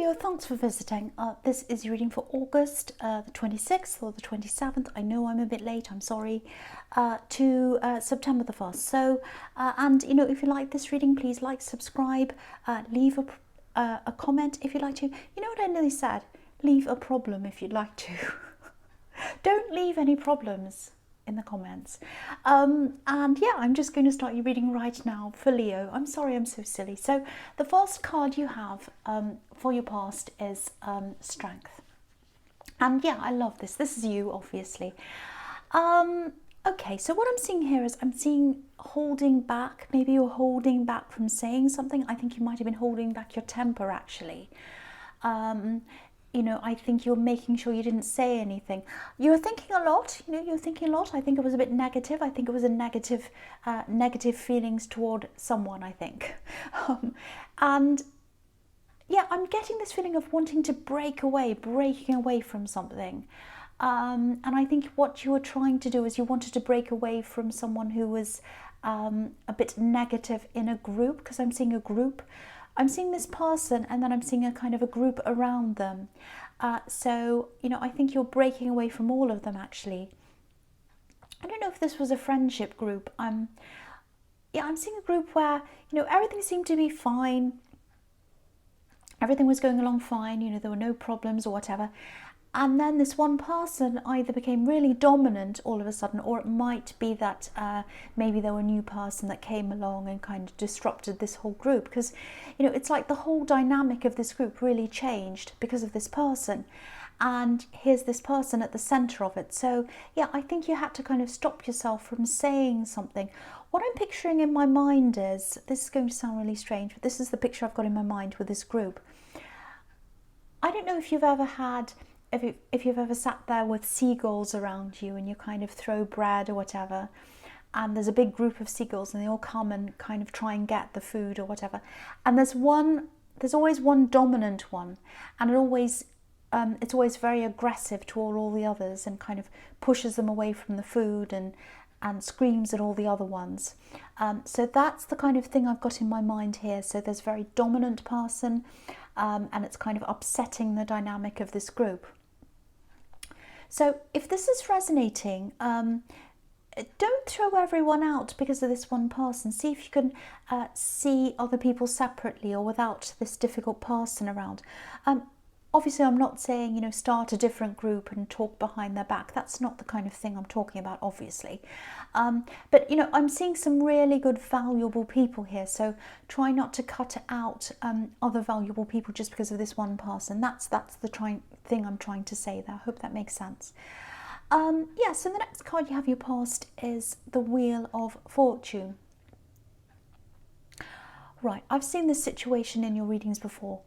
Leo, thanks for visiting. This is your reading for August the 26th or the 27th. I know I'm a bit late, I'm sorry, to September the 1st. So, and you know, if you like this reading, please like, subscribe, leave a comment if you'd like to. You know what I nearly said? Leave a problem if you'd like to. Don't leave any problems in the comments. And yeah, I'm just going to start your reading right now for Leo. I'm sorry, I'm so silly. So the first card you have for your past is Strength. And yeah, I love this. This is you, obviously. Okay, so what I'm seeing here is I'm seeing holding back. Maybe you're holding back from saying something. I think you might have been holding back your temper, actually. You know, I think you're making sure you didn't say anything. You were thinking a lot, you know, you're thinking a lot. I think it was a bit negative. I think it was a negative feelings toward someone, I think. And yeah, I'm getting this feeling of wanting to breaking away from something. And I think what you were trying to do is you wanted to break away from someone who was a bit negative in a group, because I'm seeing a group. I'm seeing this person and then I'm seeing a kind of a group around them. So, you know, I think you're breaking away from all of them, actually. I don't know if this was a friendship group. Yeah, I'm seeing a group where, you know, everything seemed to be fine. Everything was going along fine, you know, there were no problems or whatever. And then this one person either became really dominant all of a sudden, or it might be that maybe there were a new person that came along and kind of disrupted this whole group. Because, you know, it's like the whole dynamic of this group really changed because of this person. And here's this person at the centre of it. So, yeah, I think you had to kind of stop yourself from saying something. What I'm picturing in my mind is, this is going to sound really strange, but this is the picture I've got in my mind with this group. I don't know if you've ever had... If you've ever sat there with seagulls around you and you kind of throw bread or whatever, and there's a big group of seagulls and they all come and kind of try and get the food or whatever, and there's always one dominant one, and it's always very aggressive toward all the others and kind of pushes them away from the food and screams at all the other ones. So that's the kind of thing I've got in my mind here. So there's a very dominant person, and it's kind of upsetting the dynamic of this group. So if this is resonating, don't throw everyone out because of this one person. See if you can see other people separately or without this difficult person around. Obviously, I'm not saying, you know, start a different group and talk behind their back. That's not the kind of thing I'm talking about, obviously. But, you know, I'm seeing some really good, valuable people here. So try not to cut out other valuable people just because of this one person. That's the thing I'm trying to say there. I hope that makes sense. Yeah, so the next card you have your past is the Wheel of Fortune. Right, I've seen this situation in your readings before.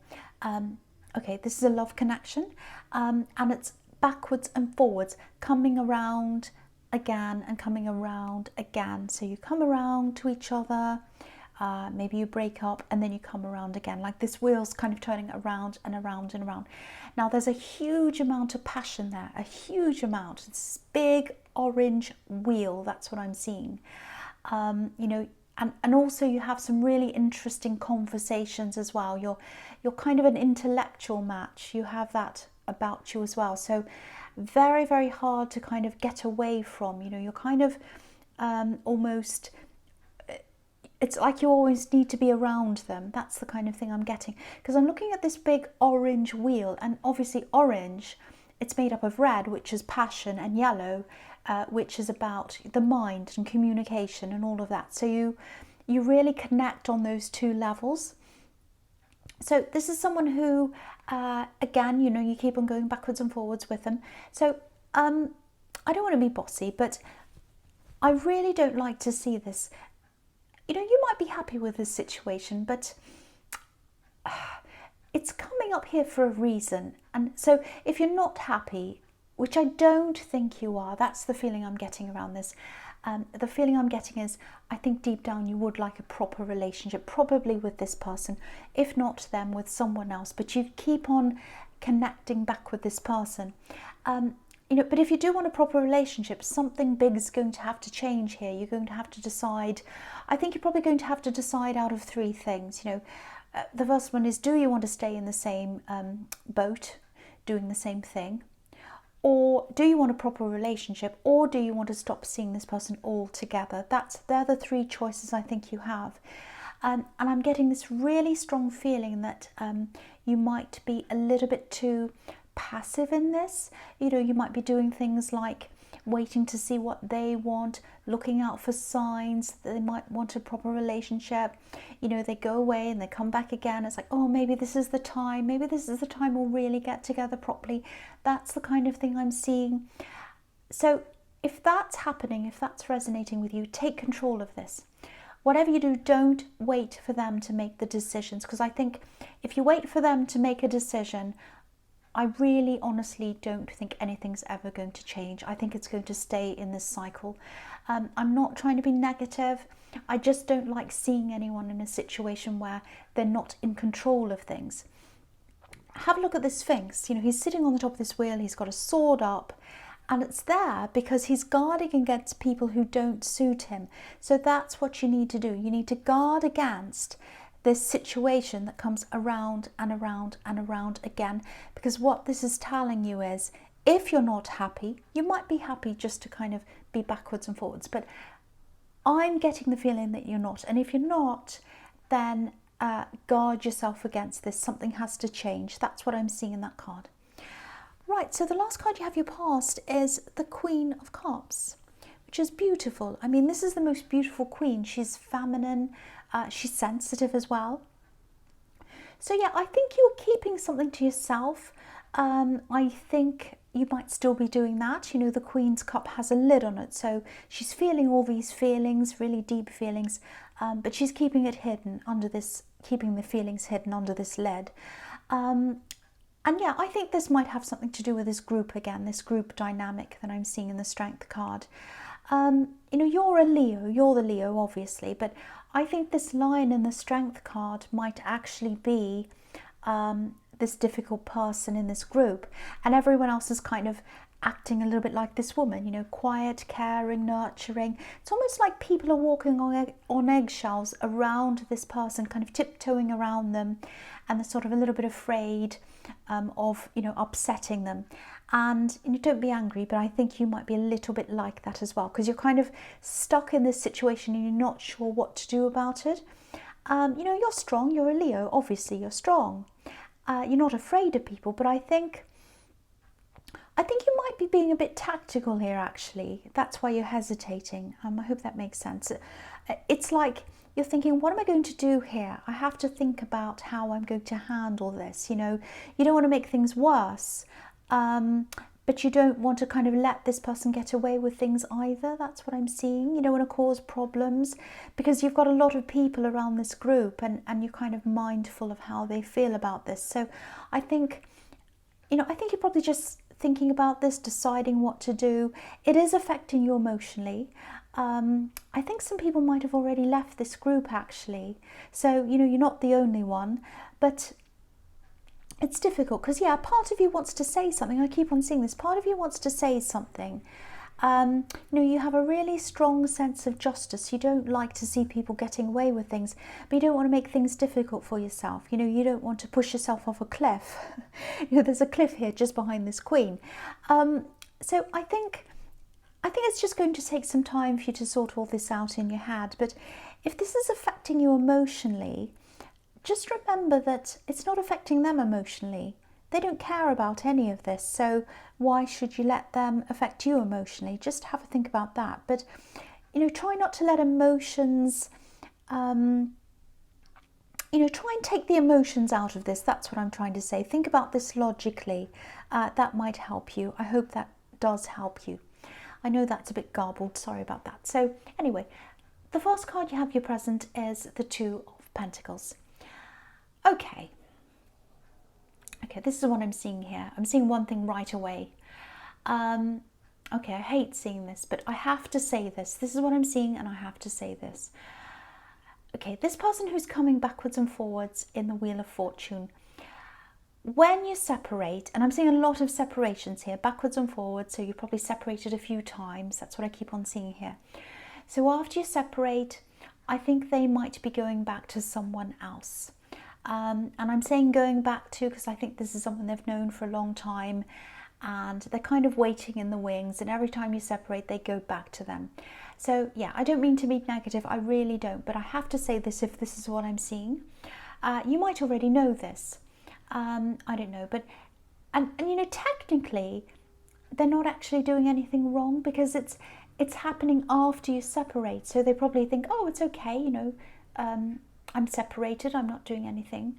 Okay, this is a love connection, and it's backwards and forwards, coming around again and coming around again. So you come around to each other, maybe you break up, and then you come around again. Like this wheel's kind of turning around and around and around. Now there's a huge amount of passion there, a huge amount. It's this big orange wheel, that's what I'm seeing. You know, and also you have some really interesting conversations as well. You're kind of an intellectual match. You have that about you as well. So very, very hard to kind of get away from. You know, you're kind of almost... It's like you always need to be around them. That's the kind of thing I'm getting. Because I'm looking at this big orange wheel, and obviously orange, it's made up of red, which is passion, and yellow, which is about the mind and communication and all of that. So you really connect on those two levels. So this is someone who, again, you know, you keep on going backwards and forwards with them. So I don't want to be bossy, but I really don't like to see this. You know, you might be happy with this situation, but it's coming up here for a reason. And so if you're not happy, which I don't think you are, that's the feeling I'm getting around this. The feeling I'm getting is, I think deep down you would like a proper relationship, probably with this person, if not them, with someone else, but you keep on connecting back with this person. You know, but if you do want a proper relationship, something big is going to have to change here. You're going to have to decide. I think you're probably going to have to decide out of three things. You know, The first one is, do you want to stay in the same boat, doing the same thing? Or do you want a proper relationship? Or do you want to stop seeing this person altogether? They're the three choices I think you have. And I'm getting this really strong feeling that you might be a little bit too passive in this. You might be doing things like waiting to see what they want, looking out for signs that they might want a proper relationship. They go away and they come back again. It's like, oh, maybe this is the time. Maybe this is the time we'll really get together properly. That's the kind of thing I'm seeing. So if that's happening, if that's resonating with you, take control of this. Whatever you do, don't wait for them to make the decisions, because I think if you wait for them to make a decision, I really honestly don't think anything's ever going to change. I think it's going to stay in this cycle. I'm not trying to be negative. I just don't like seeing anyone in a situation where they're not in control of things. Have a look at the Sphinx. He's sitting on the top of this wheel. He's got a sword up. And it's there because he's guarding against people who don't suit him. So that's what you need to do. You need to guard against this situation that comes around and around and around again. Because what this is telling you is, if you're not happy, you might be happy just to kind of be backwards and forwards. But I'm getting the feeling that you're not. And if you're not, then guard yourself against this. Something has to change. That's what I'm seeing in that card. Right, so the last card you have your past is the Queen of Cups, which is beautiful. I mean, this is the most beautiful queen. She's feminine, she's sensitive as well. So yeah, I think you're keeping something to yourself. I think you might still be doing that. The Queen's Cup has a lid on it, so she's feeling all these feelings, really deep feelings, but she's keeping it hidden under this, keeping the feelings hidden under this lid. And yeah, I think this might have something to do with this group again, this group dynamic that I'm seeing in the Strength card. You're a Leo, you're the Leo, obviously, but I think this Lion in the Strength card might actually be this difficult person in this group, and everyone else is kind of acting a little bit like this woman, quiet, caring, nurturing. It's almost like people are walking on eggshells around this person, kind of tiptoeing around them, and they're sort of a little bit afraid of upsetting them. And don't be angry, but I think you might be a little bit like that as well, because you're kind of stuck in this situation and you're not sure what to do about it. You're strong, you're a Leo, obviously you're strong. You're not afraid of people, but I think you might be being a bit tactical here, actually. That's why you're hesitating. I hope that makes sense. It's like you're thinking, what am I going to do here? I have to think about how I'm going to handle this. You don't want to make things worse, but you don't want to kind of let this person get away with things either. That's what I'm seeing. You don't want to cause problems because you've got a lot of people around this group, and you're kind of mindful of how they feel about this. So I think you're probably just thinking about this, deciding what to do. It is affecting you emotionally. I think some people might have already left this group, actually. So, you're not the only one, but it's difficult because, yeah, part of you wants to say something. I keep on seeing this. Part of you wants to say something. You have a really strong sense of justice. You don't like to see people getting away with things, but you don't want to make things difficult for yourself. You don't want to push yourself off a cliff. There's a cliff here just behind this queen. So I think it's just going to take some time for you to sort all this out in your head. But if this is affecting you emotionally, just remember that it's not affecting them emotionally. They don't care about any of this, so why should you let them affect you emotionally? Just have a think about that. But, try not to let emotions, try and take the emotions out of this. That's what I'm trying to say. Think about this logically. That might help you. I hope that does help you. I know that's a bit garbled. Sorry about that. So anyway, the first card you have your present is the Two of Pentacles. Okay, this is what I'm seeing here. I'm seeing one thing right away. Okay, I hate seeing this, but I have to say this. This is what I'm seeing, and I have to say this. Okay, this person who's coming backwards and forwards in the Wheel of Fortune, when you separate, and I'm seeing a lot of separations here, backwards and forwards, so you've probably separated a few times. That's what I keep on seeing here. So after you separate, I think they might be going back to someone else. And I'm saying going back to, because I think this is something they've known for a long time, and they're kind of waiting in the wings, and every time you separate they go back to them. So yeah, I don't mean to be negative, I really don't, but I have to say this if this is what I'm seeing. You might already know this, I don't know, but and you know, technically they're not actually doing anything wrong, because it's happening after you separate, so they probably think, oh, it's okay, you know, I'm separated, I'm not doing anything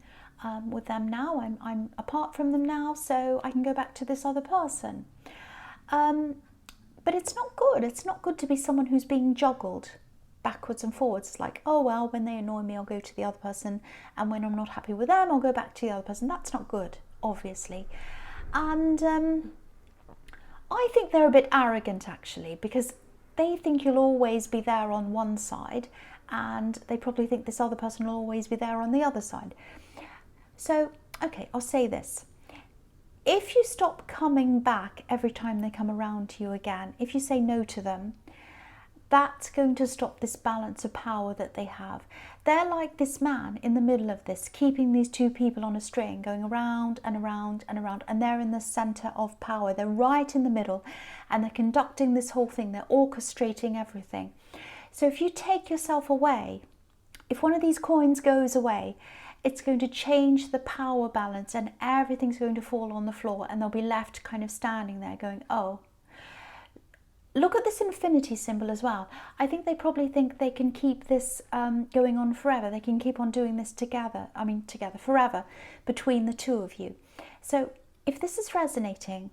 with them now, I'm apart from them now, so I can go back to this other person. But it's not good. It's not good to be someone who's being juggled backwards and forwards. It's like, oh, well, when they annoy me, I'll go to the other person, and when I'm not happy with them, I'll go back to the other person. That's not good, obviously. And I think they're a bit arrogant, actually, because they think you'll always be there on one side, and they probably think this other person will always be there on the other side. So, okay, I'll say this. If you stop coming back every time they come around to you again, if you say no to them, that's going to stop this balance of power that they have. They're like this man in the middle of this, keeping these two people on a string, going around and around and around, and they're in the center of power. They're right in the middle, and they're conducting this whole thing. They're orchestrating everything. So if you take yourself away, if one of these coins goes away, it's going to change the power balance, and everything's going to fall on the floor, and they'll be left kind of standing there going, oh. Look at this infinity symbol as well. I think they probably think they can keep this going on forever. They can keep on doing this together, together forever, between the two of you. So if this is resonating,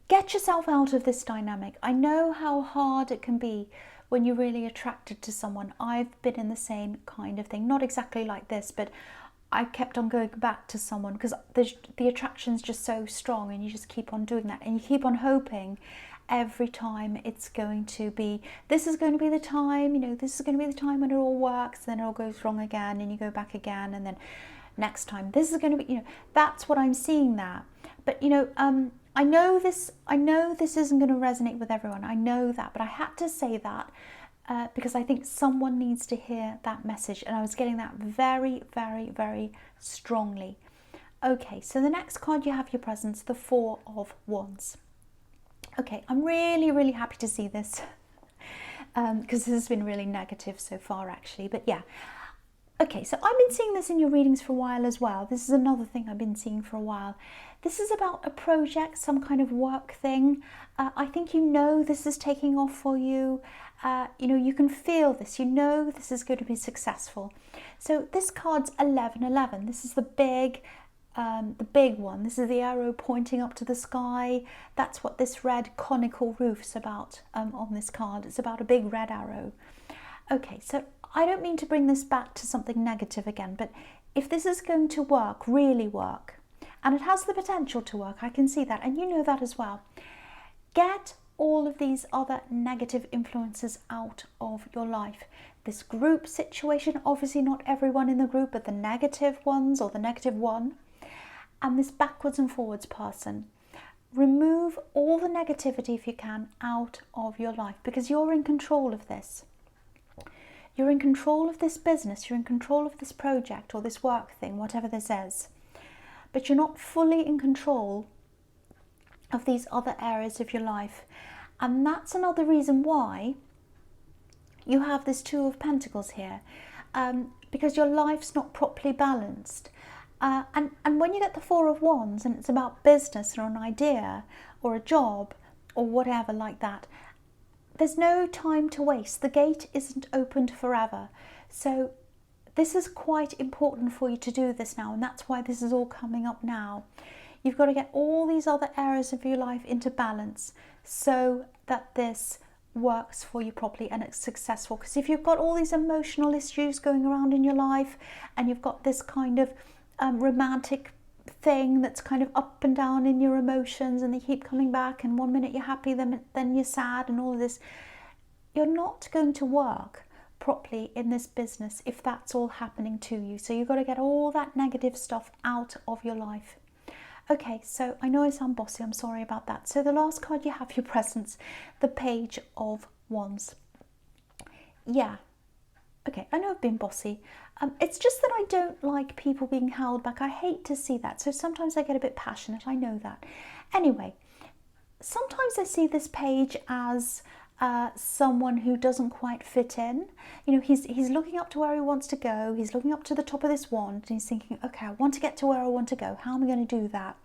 get yourself out of this dynamic. I know how hard it can be when you're really attracted to someone. I've been in the same kind of thing, not exactly like this, but I kept on going back to someone because the attraction's just so strong, and you just keep on doing that, and you keep on hoping every time it's going to be, this is going to be the time, you know, this is going to be the time when it all works, then it all goes wrong again, and you go back again, and then next time this is going to be, you know, that's what I'm seeing there. But you know, I know this isn't going to resonate with everyone, I know that, but I had to say that because I think someone needs to hear that message, and I was getting that very, very, very strongly. Okay, so the next card you have your presence, the Four of Wands. Okay, I'm really, really happy to see this because this has been really negative so far, actually, but yeah. Okay, so I've been seeing this in your readings for a while as well. This is another thing I've been seeing for a while. This is about a project, some kind of work thing. I think you know this is taking off for you. You know, you can feel this. You know this is going to be successful. So this card's 1111. This is the big one. This is the arrow pointing up to the sky. That's what this red conical roof's about on this card. It's about a big red arrow. Okay, so I don't mean to bring this back to something negative again, but if this is going to work, really work, and it has the potential to work, I can see that, and you know that as well, get all of these other negative influences out of your life. This group situation, obviously not everyone in the group, but the negative ones or the negative one, and this backwards and forwards person. Remove all the negativity, if you can, out of your life, because you're in control of this. You're in control of this business, you're in control of this project or this work thing, whatever this is. But you're not fully in control of these other areas of your life. And that's another reason why you have this Two of Pentacles here, because your life's not properly balanced. And when you get the Four of Wands and it's about business or an idea or a job or whatever like that, there's no time to waste. The gate isn't opened forever. So this is quite important for you to do this now, and that's why this is all coming up now. You've got to get all these other areas of your life into balance so that this works for you properly and it's successful. Because if you've got all these emotional issues going around in your life, and you've got this kind of romantic thing that's kind of up and down in your emotions, and they keep coming back, and one minute you're happy, then you're sad, and all of this, you're not going to work properly in this business if that's all happening to you. So you've got to get all that negative stuff out of your life. Okay, so I know I sound bossy, I'm sorry about that. So the last card you have your presence, the Page of Wands. Yeah, Okay, I know I've been bossy. It's just that I don't like people being held back. I hate to see that. So sometimes I get a bit passionate. I know that. Anyway, sometimes I see this page as someone who doesn't quite fit in. You know, he's looking up to where he wants to go. He's looking up to the top of this wand and he's thinking, okay, I want to get to where I want to go. How am I going to do that?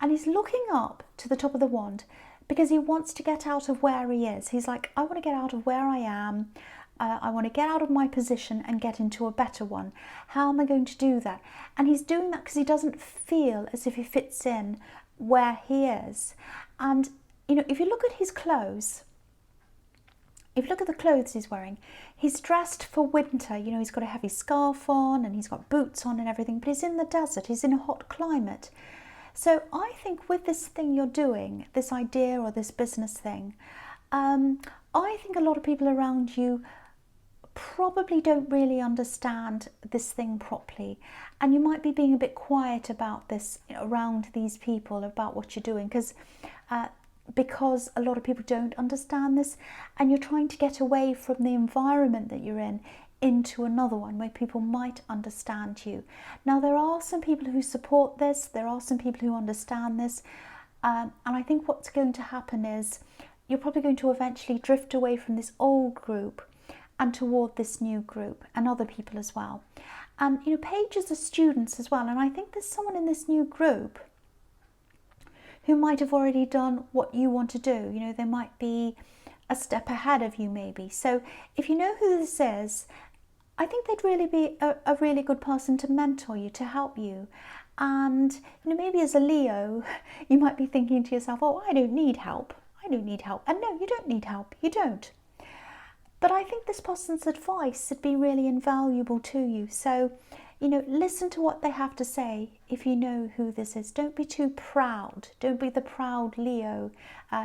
And he's looking up to the top of the wand because he wants to get out of where he is. He's like, I want to get out of where I am. I want to get out of my position and get into a better one. How am I going to do that? And he's doing that because he doesn't feel as if he fits in where he is. And, you know, if you look at his clothes, if you look at the clothes he's wearing, he's dressed for winter. You know, he's got a heavy scarf on and he's got boots on and everything, but he's in the desert, he's in a hot climate. So I think with this thing you're doing, this idea or this business thing, I think a lot of people around you probably don't really understand this thing properly, and you might be being a bit quiet about this around these people about what you're doing because a lot of people don't understand this, and you're trying to get away from the environment that you're in into another one where people might understand you. Now there are some people who support this, there are some people who understand this, and I think what's going to happen is you're probably going to eventually drift away from this old group and toward this new group and other people as well. And you know, pages are students as well, and I think there's someone in this new group who might have already done what you want to do. You know, they might be a step ahead of you maybe. So if you know who this is, I think they'd really be a really good person to mentor you, to help you. And you know, maybe as a Leo, you might be thinking to yourself, oh, I don't need help. I don't need help. And no, you don't need help. You don't. But I think this person's advice would be really invaluable to you. So, you know, listen to what they have to say if you know who this is. Don't be too proud. Don't be the proud Leo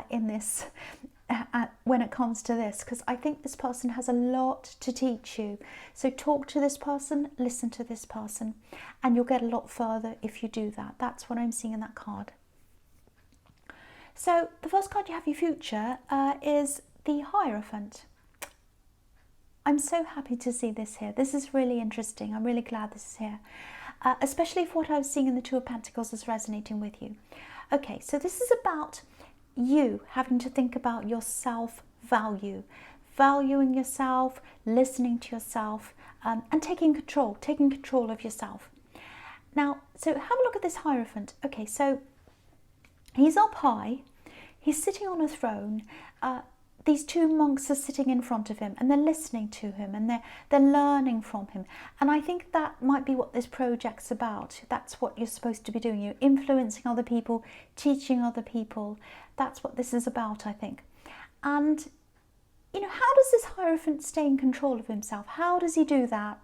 in this when it comes to this, because I think this person has a lot to teach you. So talk to this person, listen to this person, and you'll get a lot further if you do that. That's what I'm seeing in that card. So the first card you have, your future, is the Hierophant. I'm so happy to see this here. This is really interesting. I'm really glad this is here, especially if what I was seeing in the Two of Pentacles is resonating with you. Okay, so this is about you having to think about your self-value, valuing yourself, listening to yourself, and taking control of yourself. Now, so have a look at this Hierophant. Okay, so he's up high, he's sitting on a throne. These two monks are sitting in front of him and they're listening to him and they're learning from him. And I think that might be what this project's about. That's what you're supposed to be doing. You're influencing other people, teaching other people. That's what this is about, I think. And, you know, how does this Hierophant stay in control of himself? How does he do that?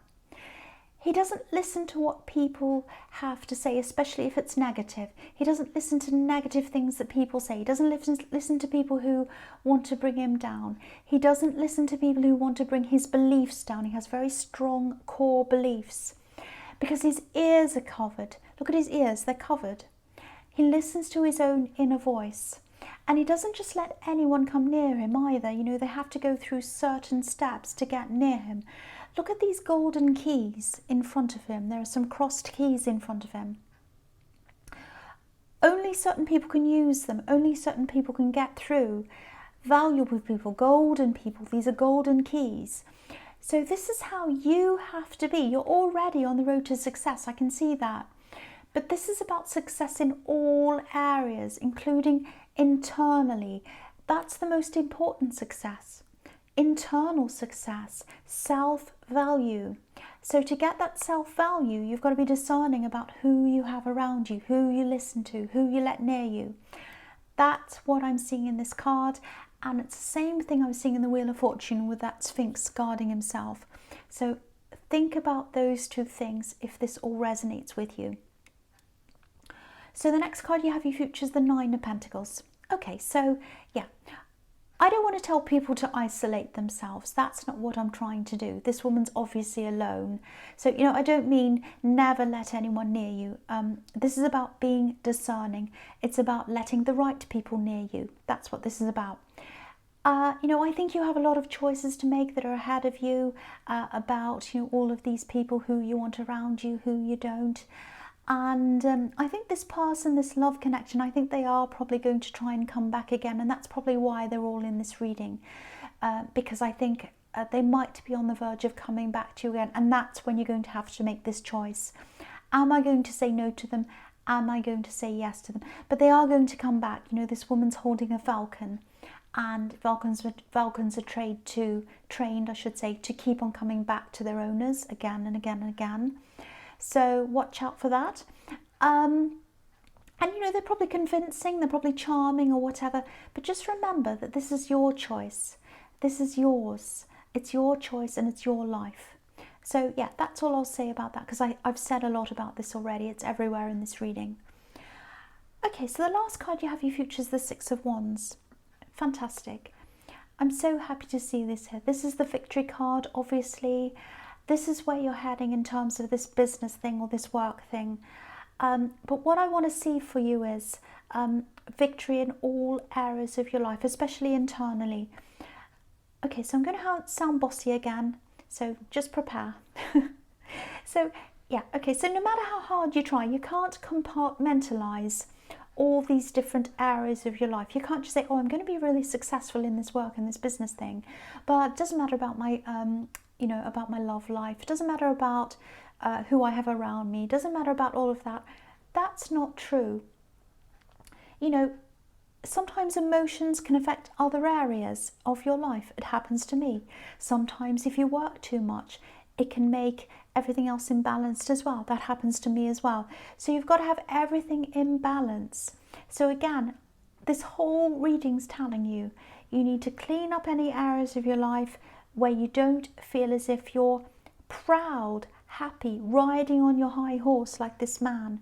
He doesn't listen to what people have to say, especially if it's negative. He doesn't listen to negative things that people say. He doesn't listen to people who want to bring him down. He doesn't listen to people who want to bring his beliefs down. He has very strong core beliefs because his ears are covered. Look at his ears, they're covered. He listens to his own inner voice. And he doesn't just let anyone come near him either. You know, they have to go through certain steps to get near him. Look at these golden keys in front of him. There are some crossed keys in front of him. Only certain people can use them. Only certain people can get through. Valuable people, golden people. These are golden keys. So this is how you have to be. You're already on the road to success. I can see that. But this is about success in all areas, including internally. That's the most important success. Internal success, self-value. So to get that self-value, you've got to be discerning about who you have around you, who you listen to, who you let near you. That's what I'm seeing in this card. And it's the same thing I was seeing in the Wheel of Fortune with that Sphinx guarding himself. So think about those two things if this all resonates with you. So the next card you have, your future, is the Nine of Pentacles. Okay, so yeah. I don't want to tell people to isolate themselves. That's not what I'm trying to do. This woman's obviously alone. So, you know, I don't mean never let anyone near you. This is about being discerning. It's about letting the right people near you. That's what this is about. I think you have a lot of choices to make that are ahead of you, about, all of these people who you want around you, who you don't. And I think this person, this love connection, I think they are probably going to try and come back again. And that's probably why they're all in this reading, because I think they might be on the verge of coming back to you again. And that's when you're going to have to make this choice. Am I going to say no to them? Am I going to say yes to them? But they are going to come back. This woman's holding a falcon. And falcons are trained, I should say, to keep on coming back to their owners again and again and again. So watch out for that. And they're probably convincing, they're probably charming or whatever. But just remember that this is your choice. This is yours. It's your choice and it's your life. So yeah, that's all I'll say about that, because I've said a lot about this already. It's everywhere in this reading. Okay, so the last card you have your future is the Six of Wands. Fantastic. I'm so happy to see this here. This is the victory card, obviously. This is where you're heading in terms of this business thing or this work thing. But what I want to see for you is victory in all areas of your life, especially internally. Okay, so I'm going to sound bossy again, so just prepare. So yeah, okay, so no matter how hard you try, you can't compartmentalize all these different areas of your life. You can't just say, oh, I'm going to be really successful in this work and this business thing, but it doesn't matter about my about my love life. It doesn't matter about who I have around me. It doesn't matter about all of that. That's not true. Sometimes emotions can affect other areas of your life. It happens to me. Sometimes if you work too much, it can make everything else imbalanced as well. That happens to me as well. So you've got to have everything in balance. So again, this whole reading's telling you, you need to clean up any areas of your life where you don't feel as if you're proud, happy, riding on your high horse like this man.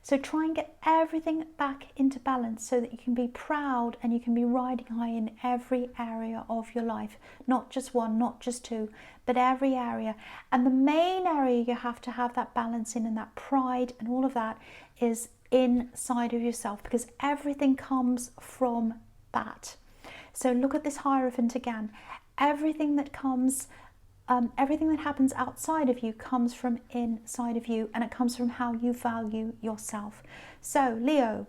So try and get everything back into balance so that you can be proud and you can be riding high in every area of your life. Not just one, not just two, but every area. And the main area you have to have that balance in and that pride and all of that is inside of yourself, because everything comes from that. So look at this Hierophant again. Everything that happens outside of you comes from inside of you, and it comes from how you value yourself. So Leo,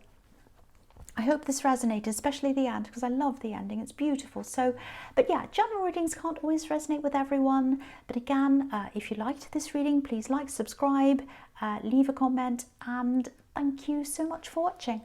I hope this resonated, especially the end, because I love the ending. It's beautiful. So, but yeah, general readings can't always resonate with everyone. But again, if you liked this reading, please like, subscribe, leave a comment, and thank you so much for watching.